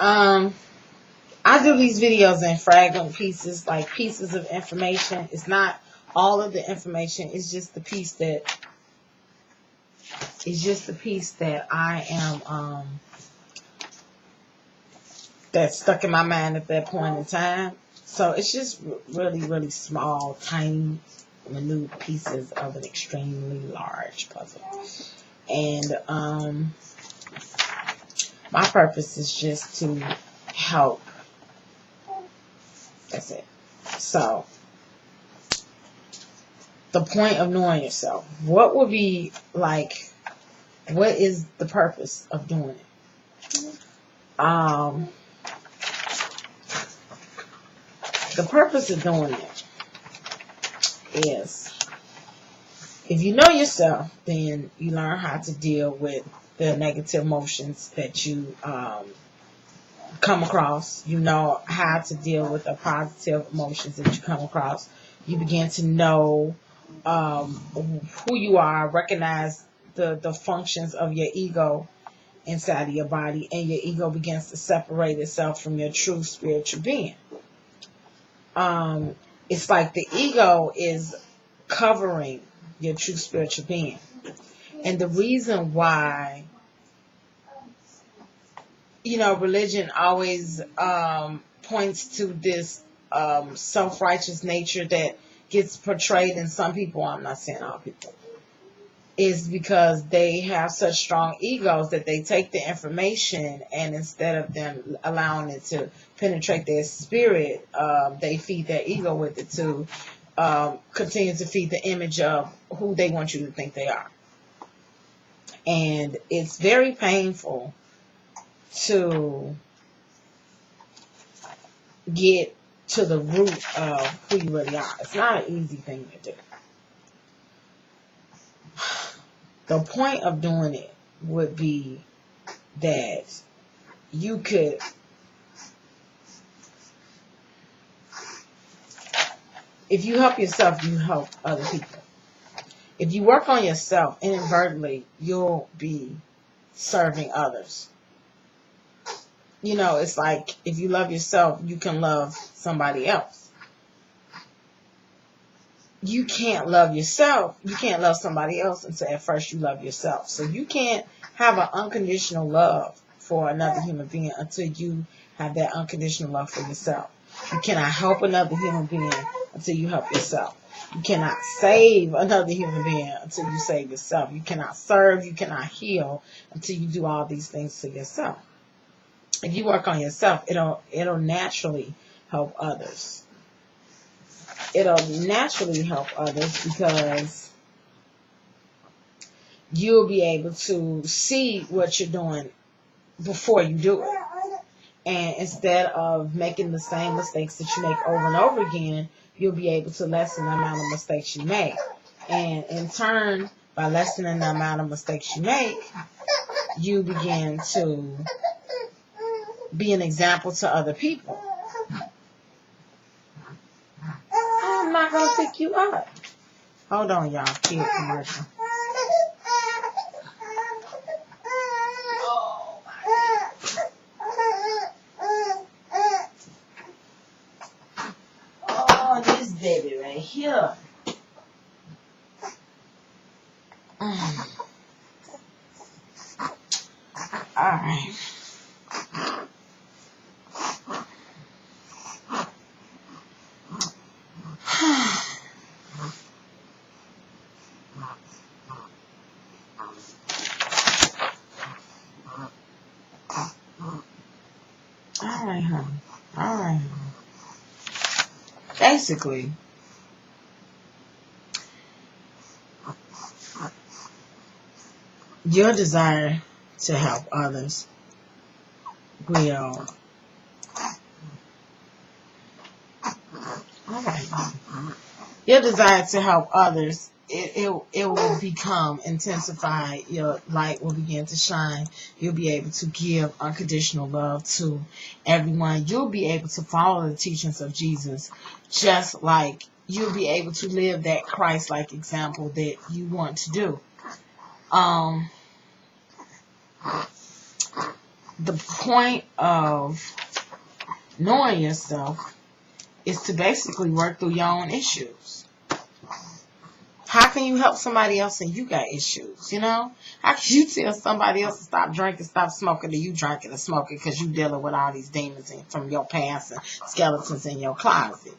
Um, I do these videos in fragment pieces, like pieces of information. It's not all of the information. It's just the piece that I am that's stuck in my mind at that point in time. So it's just really, really small, tiny, minute pieces of an extremely large puzzle. And my purpose is just to help. That's it. So the point of knowing yourself. What would be like? What is the purpose of doing it? The purpose of doing it is, if you know yourself, then you learn how to deal with the negative emotions that you come across. You know how to deal with the positive emotions that you come across. You begin to know who you are, recognize the functions of your ego inside of your body, and your ego begins to separate itself from your true spiritual being. It's like the ego is covering your true spiritual being. And the reason why, religion always points to this self-righteous nature that gets portrayed in some people, I'm not saying all people, is because they have such strong egos that they take the information, and instead of them allowing it to penetrate their spirit, they feed their ego with it to continue to feed the image of who they want you to think they are. And it's very painful to get to the root of who you really are. It's not an easy thing to do. The point of doing it would be that you could if you help yourself, you help other people. If you work on yourself, inadvertently, you'll be serving others. It's like if you love yourself, you can love somebody else. You can't love yourself. You can't love somebody else until at first you love yourself. So you can't have an unconditional love for another human being until you have that unconditional love for yourself. You cannot help another human being until you help yourself. You cannot save another human being until you save yourself. You cannot serve, you cannot heal until you do all these things to yourself. If you work on yourself, it'll naturally help others. It'll naturally help others because you'll be able to see what you're doing before you do it. And instead of making the same mistakes that you make over and over again, you'll be able to lessen the amount of mistakes you make. And in turn, by lessening the amount of mistakes you make, you begin to be an example to other people. I'm not going to pick you up. Hold on, y'all. Kid commercial. Oh, this baby right here. All right. All right, honey. All right. Basically, your desire to help others will. All right. Your desire to help others, it will become intensified. Your light will begin to shine. You'll be able to give unconditional love to everyone. You'll be able to follow the teachings of Jesus, just like you'll be able to live that Christ-like example that you want to do. the point of knowing yourself is to basically work through your own issues. How can you help somebody else and you got issues, you know? How can you tell somebody else to stop drinking, stop smoking, and you drinking and smoking because you dealing with all these demons from your past and skeletons in your closet?